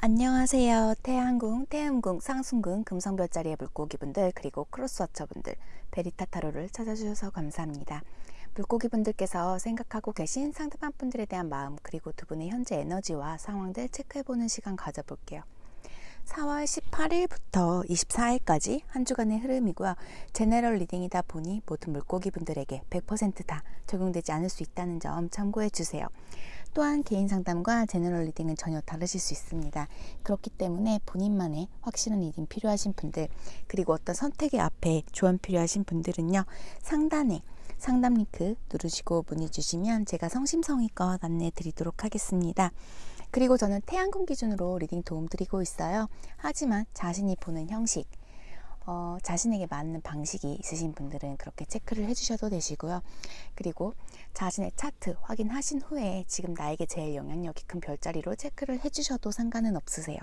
안녕하세요. 태양궁, 태음궁, 상순궁, 금성별자리의 물고기분들 그리고 크로스워처분들 베리타타로를 찾아주셔서 감사합니다. 물고기분들께서 생각하고 계신 상대방 분들에 대한 마음 그리고 두 분의 현재 에너지와 상황들 체크해보는 시간 가져볼게요. 4월 18일부터 24일까지 한 주간의 흐름이고요. 제너럴 리딩이다 보니 모든 물고기분들에게 100%다 적용되지 않을 수 있다는 점 참고해 주세요. 또한 개인 상담과 제너럴 리딩은 전혀 다르실 수 있습니다. 그렇기 때문에 본인만의 확실한 리딩 필요하신 분들 그리고 어떤 선택의 앞에 조언 필요하신 분들은요. 상단에 상담 링크 누르시고 문의 주시면 제가 성심성의껏 안내해 드리도록 하겠습니다. 그리고 저는 태양궁 기준으로 리딩 도움 드리고 있어요. 하지만 자신이 보는 형식 자신에게 맞는 방식이 있으신 분들은 그렇게 체크를 해주셔도 되시고요. 그리고 자신의 차트 확인하신 후에 지금 나에게 제일 영향력이 큰 별자리로 체크를 해주셔도 상관은 없으세요.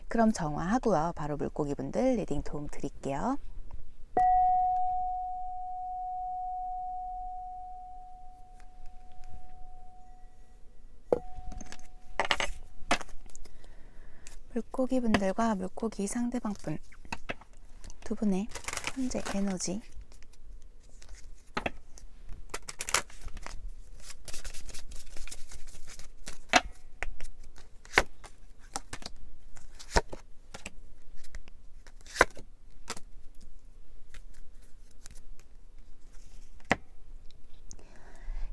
그럼 정화하고요. 바로 물고기분들 리딩 도움 드릴게요. 물고기분들과 물고기 상대방분 두 분의 현재 에너지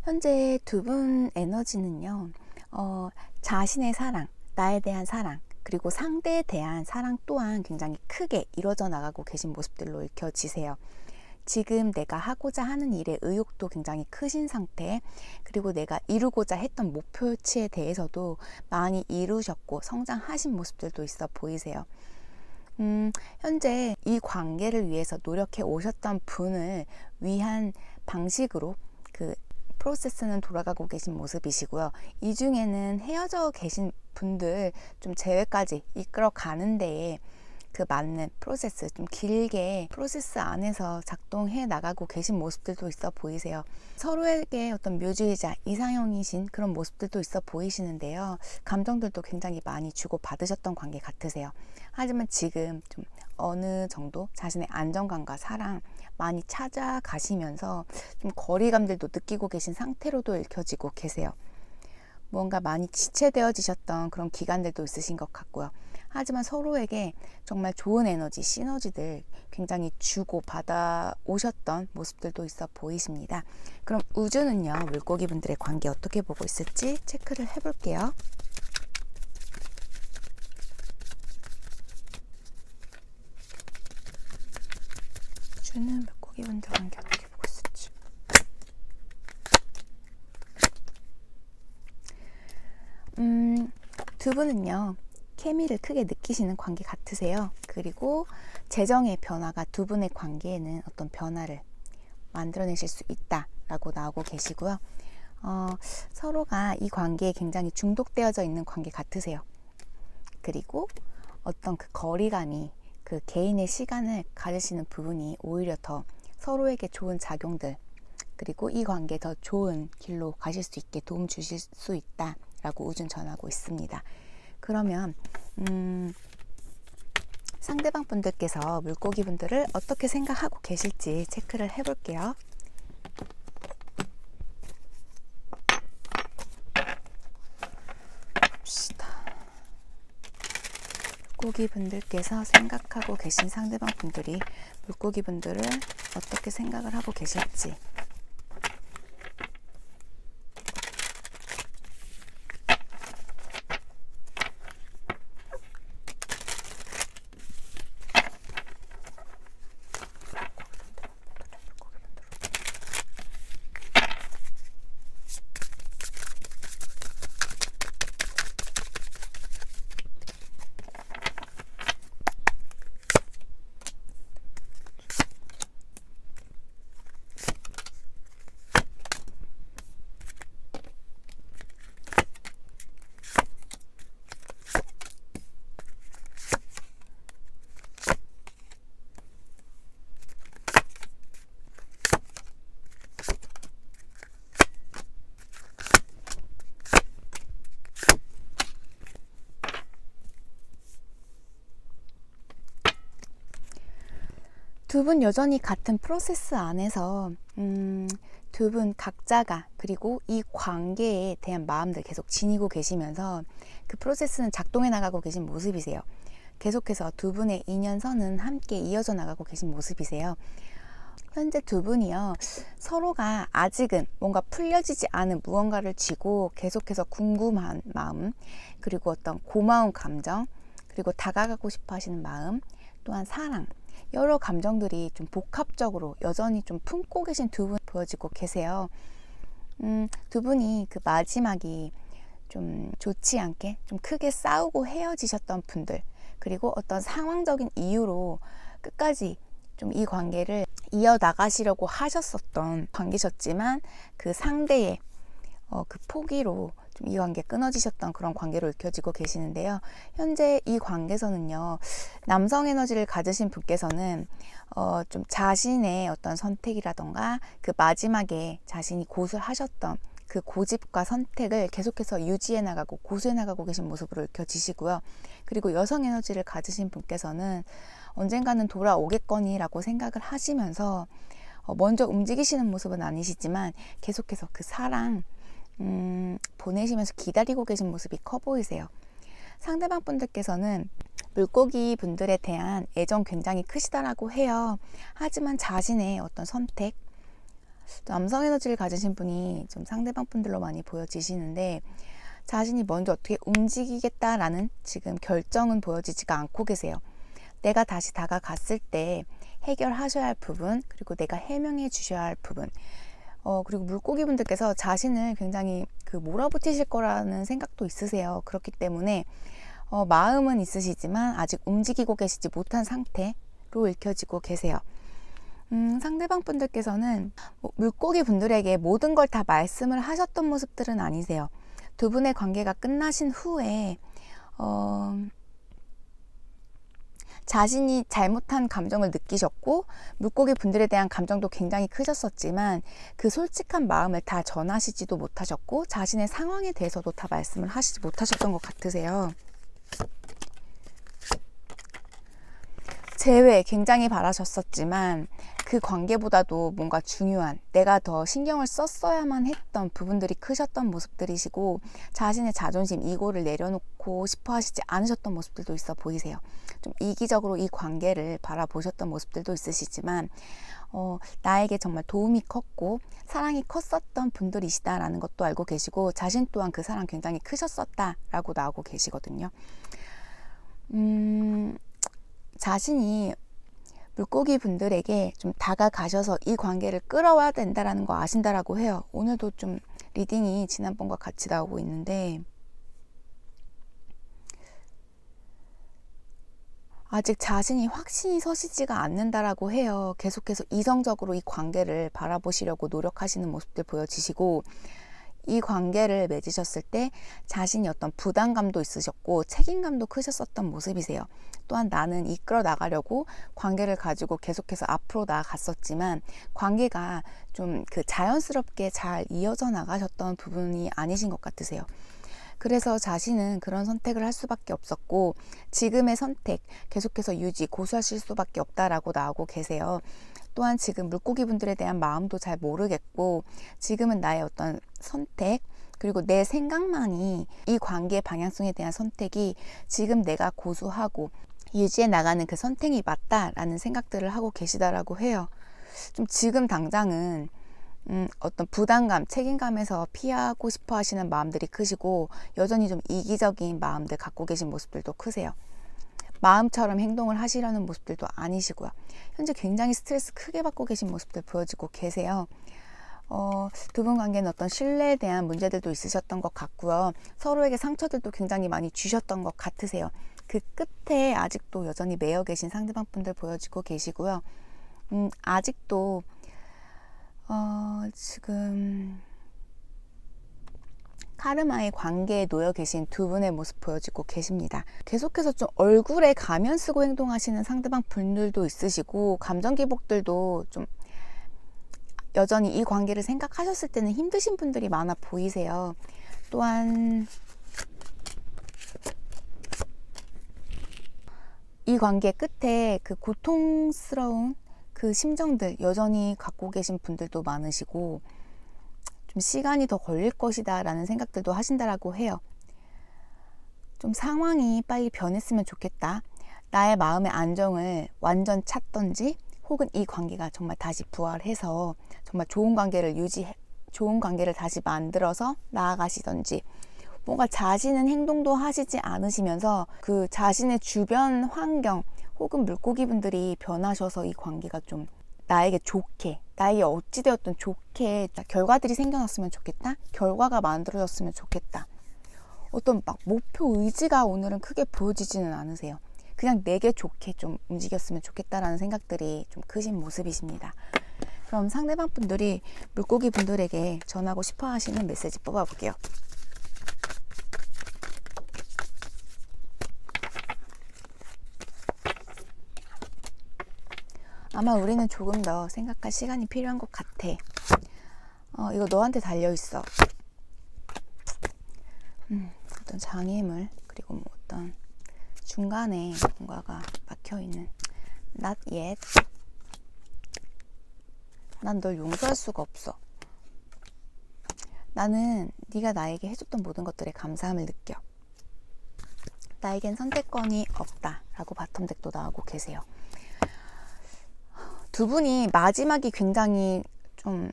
현재 두 분 에너지는요. 자신의 사랑, 나에 대한 사랑 그리고 상대에 대한 사랑 또한 굉장히 크게 이루어져 나가고 계신 모습들로 읽혀지세요. 지금 내가 하고자 하는 일의 의욕도 굉장히 크신 상태 그리고 내가 이루고자 했던 목표치에 대해서도 많이 이루셨고 성장하신 모습들도 있어 보이세요. 현재 이 관계를 위해서 노력해 오셨던 분을 위한 방식으로 그 프로세스는 돌아가고 계신 모습이시고요. 이 중에는 헤어져 계신 분들 좀 재회까지 이끌어 가는 데에 그 맞는 프로세스 좀 길게 프로세스 안에서 작동해 나가고 계신 모습들도 있어 보이세요. 서로에게 어떤 묘주의자 이상형이신 그런 모습들도 있어 보이시는데요. 감정들도 굉장히 많이 주고 받으셨던 관계 같으세요. 하지만 지금 좀 어느 정도 자신의 안정감과 사랑 많이 찾아가시면서 좀 거리감들도 느끼고 계신 상태로도 읽혀지고 계세요. 뭔가 많이 지체되어지셨던 그런 기간들도 있으신 것 같고요. 하지만 서로에게 정말 좋은 에너지, 시너지들 굉장히 주고 받아 오셨던 모습들도 있어 보이십니다. 그럼 우주는요, 물고기 분들의 관계 어떻게 보고 있을지 체크를 해볼게요. 우주는 물고기 분들 관계 어떻게 보고 있을지. 두 분은요. 케미를 크게 느끼시는 관계 같으세요. 그리고 재정의 변화가 두 분의 관계에는 어떤 변화를 만들어내실 수 있다라고 나오고 계시고요. 서로가 이 관계에 굉장히 중독되어져 있는 관계 같으세요. 그리고 어떤 그 거리감이 그 개인의 시간을 가지시는 부분이 오히려 더 서로에게 좋은 작용들 그리고 이 관계 더 좋은 길로 가실 수 있게 도움 주실 수 있다라고 우주는 전하고 있습니다. 그러면 상대방 분들께서 물고기 분들을 어떻게 생각하고 계실지 체크를 해볼게요. 봅시다. 물고기 분들께서 생각하고 계신 상대방 분들이 물고기 분들을 어떻게 생각을 하고 계실지. 두 분 여전히 같은 프로세스 안에서 두 분 각자가 그리고 이 관계에 대한 마음들 계속 지니고 계시면서 그 프로세스는 작동해 나가고 계신 모습이세요. 계속해서 두 분의 인연선은 함께 이어져 나가고 계신 모습이세요. 현재 두 분이요, 서로가 아직은 뭔가 풀려지지 않은 무언가를 쥐고 계속해서 궁금한 마음, 그리고 어떤 고마운 감정, 그리고 다가가고 싶어 하시는 마음, 또한 사랑, 여러 감정들이 좀 복합적으로 여전히 좀 품고 계신 두 분 보여지고 계세요. 두 분이 그 마지막이 좀 좋지 않게 좀 크게 싸우고 헤어지셨던 분들, 그리고 어떤 상황적인 이유로 끝까지 좀 이 관계를 이어나가시려고 하셨었던 관계셨지만 그 상대의 그 포기로 좀 이 관계 끊어지셨던 그런 관계로 읽혀지고 계시는데요. 현재 이 관계에서는요, 남성 에너지를 가지신 분께서는 좀 자신의 어떤 선택이라던가 그 마지막에 자신이 고수하셨던 그 고집과 선택을 계속해서 유지해 나가고 고수해 나가고 계신 모습으로 읽혀지시고요. 그리고 여성 에너지를 가지신 분께서는 언젠가는 돌아오겠거니라고 생각을 하시면서 먼저 움직이시는 모습은 아니시지만 계속해서 그 사랑 보내시면서 기다리고 계신 모습이 커 보이세요. 상대방 분들께서는 물고기 분들에 대한 애정 굉장히 크시다라고 해요. 하지만 자신의 어떤 선택, 남성 에너지를 가지신 분이 좀 상대방 분들로 많이 보여지시는데 자신이 먼저 어떻게 움직이겠다라는 지금 결정은 보여지지가 않고 계세요. 내가 다시 다가갔을 때 해결하셔야 할 부분, 그리고 내가 해명해 주셔야 할 부분, 그리고 물고기 분들께서 자신을 굉장히 몰아붙이실 거라는 생각도 있으세요. 그렇기 때문에 마음은 있으시지만 아직 움직이고 계시지 못한 상태로 읽혀지고 계세요. 상대방 분들께서는 물고기 분들에게 모든 걸 다 말씀을 하셨던 모습들은 아니세요. 두 분의 관계가 끝나신 후에 자신이 잘못한 감정을 느끼셨고 물고기 분들에 대한 감정도 굉장히 크셨었지만 그 솔직한 마음을 다 전하시지도 못하셨고 자신의 상황에 대해서도 다 말씀을 하시지 못하셨던 것 같으세요. 재회 굉장히 바라셨었지만 그 관계보다도 뭔가 중요한, 내가 더 신경을 썼어야만 했던 부분들이 크셨던 모습들이시고 자신의 자존심, 이고를 내려놓고 싶어 하시지 않으셨던 모습들도 있어 보이세요. 좀 이기적으로 이 관계를 바라보셨던 모습들도 있으시지만 나에게 정말 도움이 컸고 사랑이 컸었던 분들이시다라는 것도 알고 계시고 자신 또한 그 사랑 굉장히 크셨었다라고 나오고 계시거든요. 자신이 물고기 분들에게 좀 다가가셔서 이 관계를 끌어와야 된다라는 거 아신다라고 해요. 오늘도 좀 리딩이 지난번과 같이 나오고 있는데 아직 자신이 확신이 서시지가 않는다라고 해요. 계속해서 이성적으로 이 관계를 바라보시려고 노력하시는 모습들 보여지시고 이 관계를 맺으셨을 때 자신이 어떤 부담감도 있으셨고 책임감도 크셨었던 모습이세요. 또한 나는 이끌어 나가려고 관계를 가지고 계속해서 앞으로 나아갔었지만 관계가 좀 자연스럽게 잘 이어져 나가셨던 부분이 아니신 것 같으세요. 그래서 자신은 그런 선택을 할 수밖에 없었고 지금의 선택 계속해서 유지, 고수하실 수밖에 없다라고 나오고 계세요. 또한 지금 물고기 분들에 대한 마음도 잘 모르겠고 지금은 나의 어떤 선택, 그리고 내 생각만이 이 관계의 방향성에 대한 선택이 지금 내가 고수하고 유지해 나가는 그 선택이 맞다라는 생각들을 하고 계시다라고 해요. 좀 지금 당장은 어떤 부담감, 책임감에서 피하고 싶어 하시는 마음들이 크시고 여전히 좀 이기적인 마음들 갖고 계신 모습들도 크세요. 마음처럼 행동을 하시려는 모습들도 아니시고요. 현재 굉장히 스트레스 크게 받고 계신 모습들 보여지고 계세요. 두 분 관계는 어떤 신뢰에 대한 문제들도 있으셨던 것 같고요. 서로에게 상처들도 굉장히 많이 주셨던 것 같으세요. 그 끝에 아직도 여전히 매여 계신 상대방 분들 보여지고 계시고요. 아직도 지금 카르마의 관계에 놓여 계신 두 분의 모습 보여지고 계십니다. 계속해서 좀 얼굴에 가면 쓰고 행동하시는 상대방 분들도 있으시고 감정 기복들도 좀 여전히 이 관계를 생각하셨을 때는 힘드신 분들이 많아 보이세요. 또한 이 관계 끝에 그 고통스러운 그 심정들 여전히 갖고 계신 분들도 많으시고 좀 시간이 더 걸릴 것이다 라는 생각들도 하신다라고 해요. 좀 상황이 빨리 변했으면 좋겠다. 나의 마음의 안정을 완전 찾던지 혹은 이 관계가 정말 다시 부활해서 정말 좋은 관계를 다시 만들어서 나아가시던지, 뭔가 자신은 행동도 하시지 않으시면서 그 자신의 주변 환경 혹은 물고기분들이 변하셔서 이 관계가 좀 나에게 좋게, 나에게 어찌되었든 좋게 결과들이 생겨났으면 좋겠다, 결과가 만들어졌으면 좋겠다, 어떤 막 목표 의지가 오늘은 크게 보여지지는 않으세요. 그냥 내게 좋게 좀 움직였으면 좋겠다라는 생각들이 좀 크신 모습이십니다. 그럼 상대방 분들이 물고기 분들에게 전하고 싶어 하시는 메시지 뽑아볼게요. 아마 우리는 조금 더 생각할 시간이 필요한 것 같아. 이거 너한테 달려있어. 어떤 장애물, 그리고 뭐 어떤 중간에 뭔가가 막혀있는 not yet. 난 널 용서할 수가 없어. 나는 네가 나에게 해줬던 모든 것들에 감사함을 느껴. 나에겐 선택권이 없다 라고 바텀덱도 나오고 계세요. 두 분이 마지막이 굉장히 좀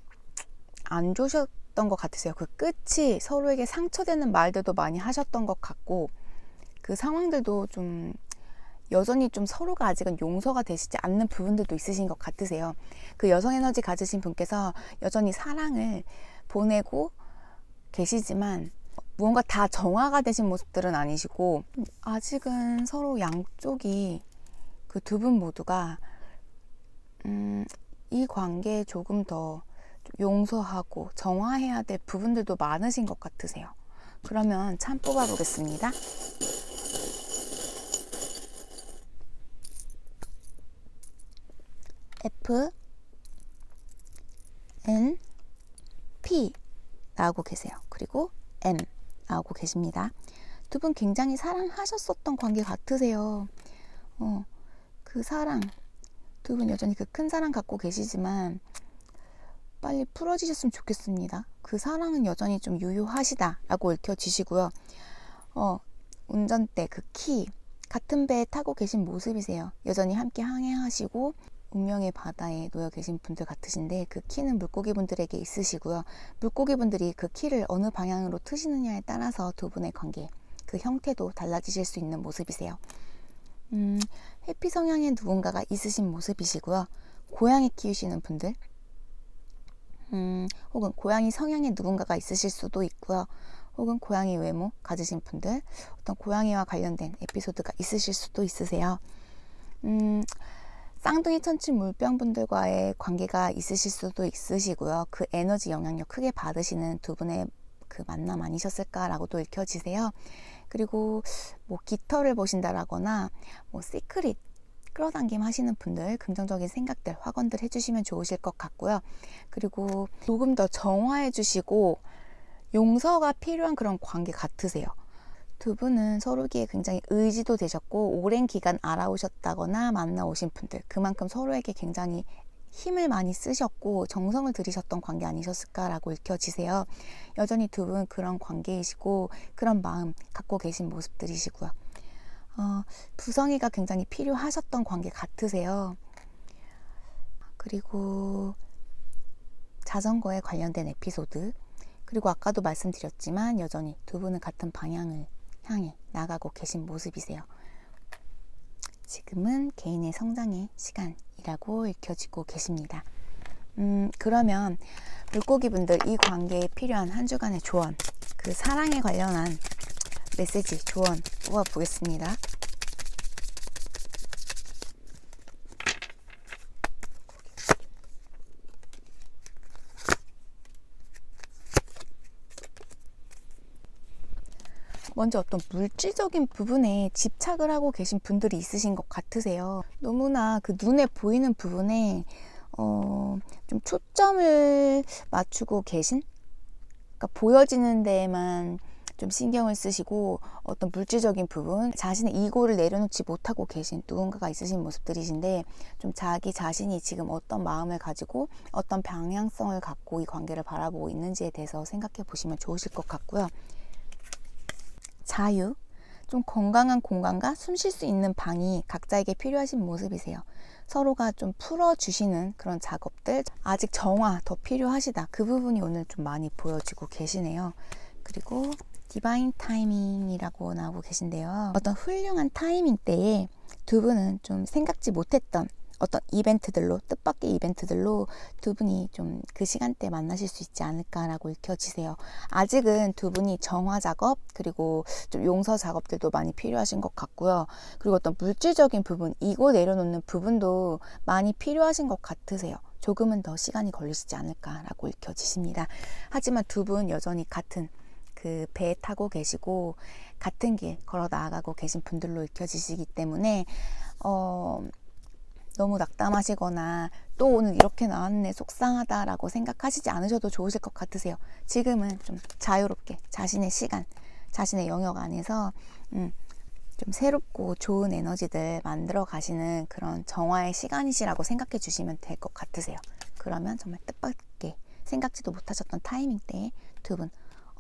안 좋으셨던 것 같으세요. 그 끝이 서로에게 상처되는 말들도 많이 하셨던 것 같고, 그 상황들도 좀 여전히 좀 서로가 아직은 용서가 되시지 않는 부분들도 있으신 것 같으세요. 그 여성 에너지 가지신 분께서 여전히 사랑을 보내고 계시지만 무언가 다 정화가 되신 모습들은 아니시고, 아직은 서로 양쪽이 그 두 분 모두가 이 관계에 조금 더 용서하고 정화해야 될 부분들도 많으신 것 같으세요. 그러면 참 뽑아보겠습니다. F, N, P 나오고 계세요. 그리고 M 나오고 계십니다. 두 분 굉장히 사랑하셨었던 관계 같으세요. 그 사랑, 두 분 여전히 그 큰 사랑 갖고 계시지만 빨리 풀어지셨으면 좋겠습니다. 그 사랑은 여전히 좀 유효하시다 라고 읽혀지시고요. 운전대 그 키, 같은 배에 타고 계신 모습이세요. 여전히 함께 항해하시고 운명의 바다에 놓여 계신 분들 같으신데, 그 키는 물고기 분들에게 있으시고요. 물고기 분들이 그 키를 어느 방향으로 트시느냐에 따라서 두 분의 관계, 그 형태도 달라지실 수 있는 모습이세요. 해피 성향의 누군가가 있으신 모습이시고요. 고양이 키우시는 분들, 혹은 고양이 성향의 누군가가 있으실 수도 있고요. 혹은 고양이 외모 가지신 분들, 어떤 고양이와 관련된 에피소드가 있으실 수도 있으세요. 쌍둥이 천치 물병 분들과의 관계가 있으실 수도 있으시고요. 그 에너지 영향력 크게 받으시는 두 분의 그 만남 아니셨을까라고도 읽혀지세요. 그리고 뭐 깃털을 보신다라거나 뭐 시크릿 끌어당김 하시는 분들, 긍정적인 생각들, 확언들 해주시면 좋으실 것 같고요. 그리고 조금 더 정화해 주시고 용서가 필요한 그런 관계 같으세요. 두 분은 서로에게 굉장히 의지도 되셨고 오랜 기간 알아오셨다거나 만나오신 분들, 그만큼 서로에게 굉장히 힘을 많이 쓰셨고 정성을 들이셨던 관계 아니셨을까라고 읽혀지세요. 여전히 두 분 그런 관계이시고 그런 마음 갖고 계신 모습들이시고요. 부성애가 굉장히 필요하셨던 관계 같으세요. 그리고 자전거에 관련된 에피소드, 그리고 아까도 말씀드렸지만 여전히 두 분은 같은 방향을 향해 나가고 계신 모습이세요. 지금은 개인의 성장의 시간이라고 읽혀지고 계십니다. 그러면 물고기 분들, 이 관계에 필요한 한 주간의 조언, 그 사랑에 관련한 메시지, 조언 뽑아보겠습니다. 먼저 어떤 물질적인 부분에 집착을 하고 계신 분들이 있으신 것 같으세요. 너무나 그 눈에 보이는 부분에 좀 초점을 맞추고 계신, 그러니까 보여지는 데에만 좀 신경을 쓰시고 어떤 물질적인 부분, 자신의 이고를 내려놓지 못하고 계신 누군가가 있으신 모습들이신데, 좀 자기 자신이 지금 어떤 마음을 가지고 어떤 방향성을 갖고 이 관계를 바라보고 있는지에 대해서 생각해 보시면 좋으실 것 같고요. 자유, 좀 건강한 공간과 숨 쉴 수 있는 방이 각자에게 필요하신 모습이세요. 서로가 좀 풀어주시는 그런 작업들, 아직 정화 더 필요하시다. 그 부분이 오늘 좀 많이 보여지고 계시네요. 그리고 디바인 타이밍이라고 나오고 계신데요. 어떤 훌륭한 타이밍 때에 두 분은 좀 생각지 못했던 어떤 이벤트들로, 뜻밖의 이벤트들로 두 분이 좀 그 시간대에 만나실 수 있지 않을까라고 읽혀지세요. 아직은 두 분이 정화 작업, 그리고 좀 용서 작업들도 많이 필요하신 것 같고요. 그리고 어떤 물질적인 부분, 이고 내려놓는 부분도 많이 필요하신 것 같으세요. 조금은 더 시간이 걸리시지 않을까라고 읽혀지십니다. 하지만 두 분 여전히 같은 그 배에 타고 계시고 같은 길 걸어 나아가고 계신 분들로 읽혀지시기 때문에 너무 낙담하시거나 또 오늘 이렇게 나왔네 속상하다라고 생각하시지 않으셔도 좋으실 것 같으세요. 지금은 좀 자유롭게 자신의 시간, 자신의 영역 안에서 좀 새롭고 좋은 에너지들 만들어 가시는 그런 정화의 시간이시라고 생각해 주시면 될 것 같으세요. 그러면 정말 뜻밖의 생각지도 못하셨던 타이밍 때에 두 분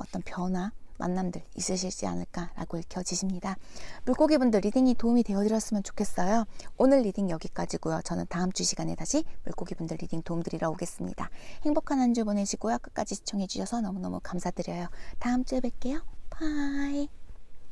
어떤 변화, 만남들 있으시지 않을까라고 읽혀지십니다. 물고기분들 리딩이 도움이 되어드렸으면 좋겠어요. 오늘 리딩 여기까지고요. 저는 다음 주 시간에 다시 물고기분들 리딩 도움드리러 오겠습니다. 행복한 한 주 보내시고요. 끝까지 시청해주셔서 너무너무 감사드려요. 다음 주에 뵐게요. 바이.